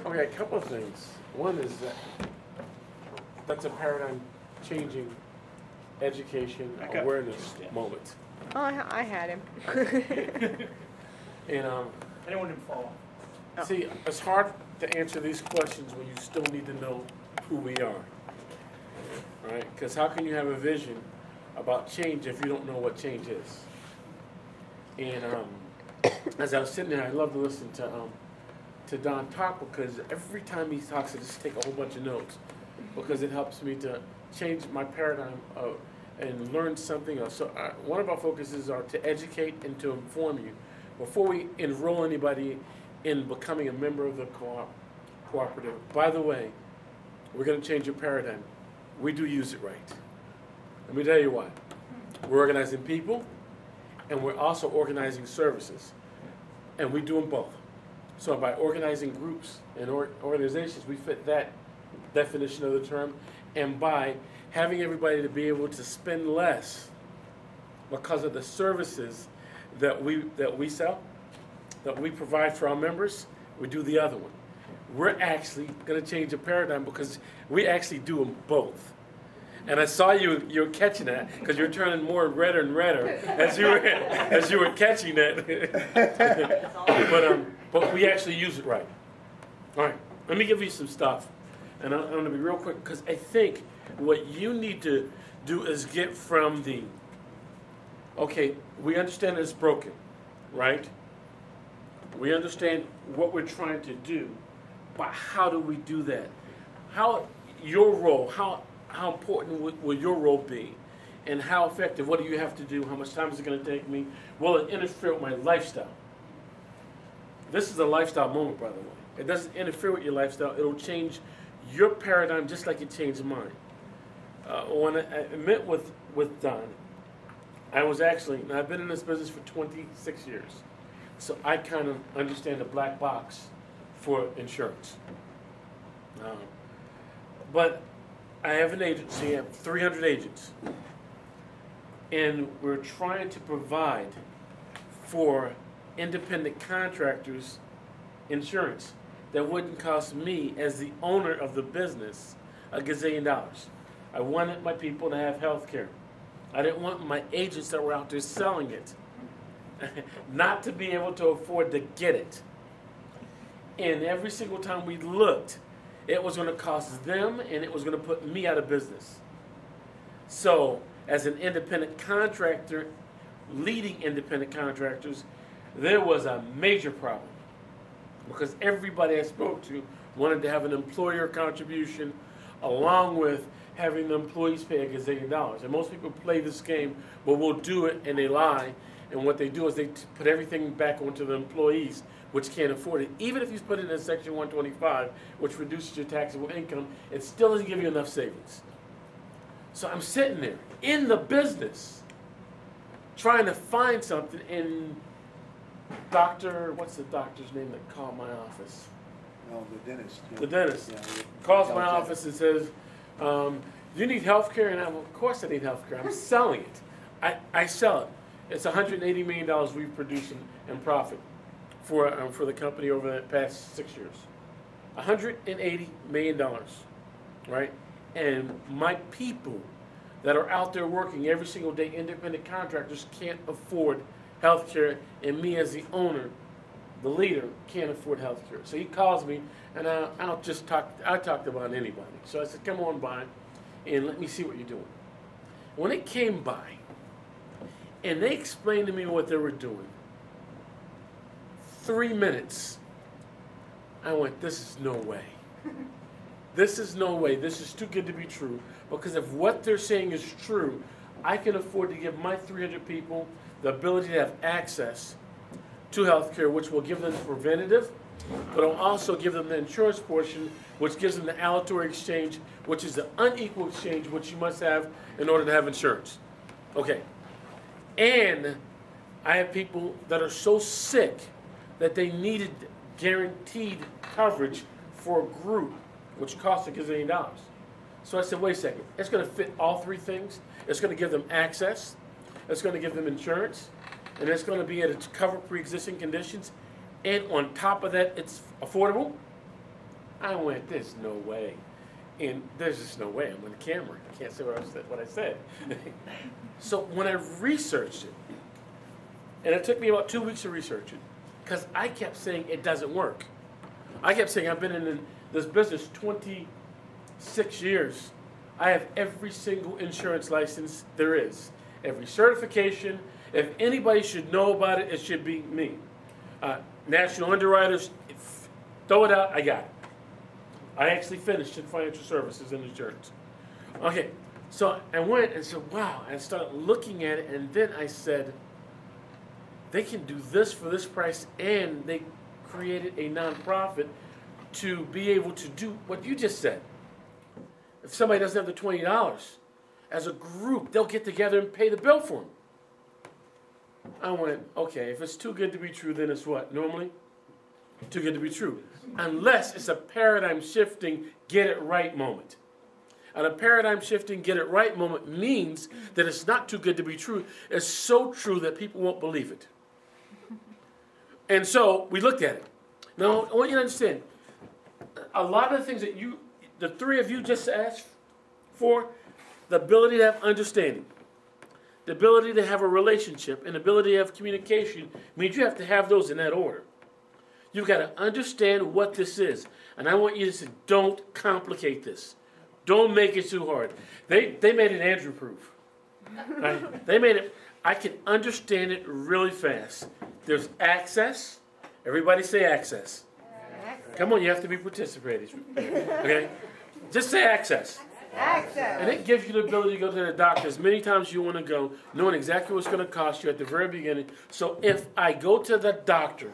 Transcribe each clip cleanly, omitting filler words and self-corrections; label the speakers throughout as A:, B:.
A: Okay, a couple of things. One is that that's a paradigm changing education awareness moment.
B: Oh, I had him.
A: And
C: I didn't want him to fall.
A: see, it's hard to answer these questions when you still need to know who we are. Right? Because how can you have a vision about change if you don't know what change is? And as I was sitting there, I love to listen to Don talk, because every time he talks, I just take a whole bunch of notes, because it helps me to change my paradigm and learn something else. So one of our focuses are to educate and to inform you before we enroll anybody in becoming a member of the cooperative. By the way, we're going to change your paradigm. We do use it right. Let me tell you why. We're organizing people, and we're also organizing services, and we do them both. So by organizing groups and organizations, we fit that definition of the term, and by having everybody to be able to spend less because of the services that we sell, that we provide for our members, we do the other one. We're actually going to change the paradigm because we actually do them both. And I saw you were catching that, because you're turning more redder and redder as you were catching that. But we actually use it right. All right, let me give you some stuff, and I'm going to be real quick, because I think what you need to do is get from the, okay, we understand it's broken, right? We understand what we're trying to do, but how do we do that? How your role, how important will your role be? And how effective, what do you have to do? How much time is it going to take me? Will it interfere with my lifestyle? This is a lifestyle moment, by the way. It doesn't interfere with your lifestyle. It'll change your paradigm just like it changed mine. When I met with Don, I've been in this business for 26 years. So I kind of understand the black box for insurance. But I have an agency, I have 300 agents. And we're trying to provide for independent contractors insurance that wouldn't cost me, as the owner of the business, $1 gazillion. I wanted my people to have health care. I didn't want my agents that were out there selling it not to be able to afford to get it. And every single time we looked, it was going to cost them, and it was going to put me out of business. So, as an independent contractor, leading independent contractors, there was a major problem, because everybody I spoke to wanted to have an employer contribution along with having the employees pay $1 gazillion. And most people play this game, but will do it and they lie. And what they do is they put everything back onto the employees, which can't afford it. Even if you put it in Section 125, which reduces your taxable income, it still doesn't give you enough savings. So I'm sitting there in the business trying to find something, and what's the doctor's name that called my office?
D: No, the dentist. Yeah.
A: The dentist
D: Yeah,
A: calls my office and says, you need health care? And of course I need health care. I'm selling it. I sell it. It's $180 million we've produced in profit for the company over the past 6 years. $180 million, right? And my people that are out there working every single day, independent contractors, can't afford health care, and me as the owner, the leader, can't afford health care. So he calls me, and I talked about anybody. So I said, come on by and let me see what you're doing. When they came by and they explained to me what they were doing, 3 minutes, I went, this is no way. This is no way. This is too good to be true. Because if what they're saying is true, I can afford to give my 300 people the ability to have access to health care, which will give them the preventative, but it'll also give them the insurance portion, which gives them the aleatory exchange, which is the unequal exchange, which you must have in order to have insurance. Okay. And I have people that are so sick that they needed guaranteed coverage for a group, which costs $1 gazillion. So I said, wait a second. It's going to fit all three things. It's going to give them access. It's going to give them insurance. And it's going to be able to cover pre-existing conditions. And on top of that, it's affordable. I went, there's no way. And there's just no way. I'm on camera. I can't say what I said. So when I researched it, and it took me about 2 weeks to research it, because I kept saying it doesn't work. I kept saying I've been in this business 26 years. I have every single insurance license there is, every certification. If anybody should know about it, it should be me. National underwriters, throw it out, I got it. I actually finished in financial services and insurance. Okay, so I went and said, wow, and I started looking at it, and then I said, they can do this for this price, and they created a nonprofit to be able to do what you just said. If somebody doesn't have the $20, as a group, they'll get together and pay the bill for them. I went, okay, if it's too good to be true, then it's what? Normally? Too good to be true. Unless it's a paradigm shifting, get it right moment. And a paradigm shifting, get it right moment means that it's not too good to be true. It's so true that people won't believe it. And so we looked at it. Now, I want you to understand, a lot of the things that the three of you just asked for, the ability to have understanding, the ability to have a relationship, and the ability to have communication means you have to have those in that order. You've got to understand what this is. And I want you to say, don't complicate this. Don't make it too hard. They made it Andrew proof. Right? They made it, I can understand it really fast. There's access. Everybody say access. Come on, you have to be participating. Okay? Just say access.
B: Access.
A: And it gives you the ability to go to the doctor as many times as you want to go, knowing exactly what's going to cost you at the very beginning. So if I go to the doctor,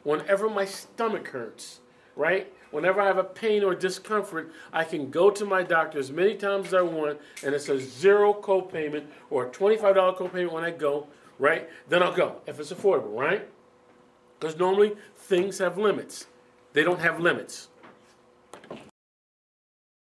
A: whenever my stomach hurts, right? Whenever I have a pain or discomfort, I can go to my doctor as many times as I want, and it's a zero copayment or a $25 copayment when I go, right? Then I'll go, if it's affordable, right? Because normally things have limits. They don't have limits.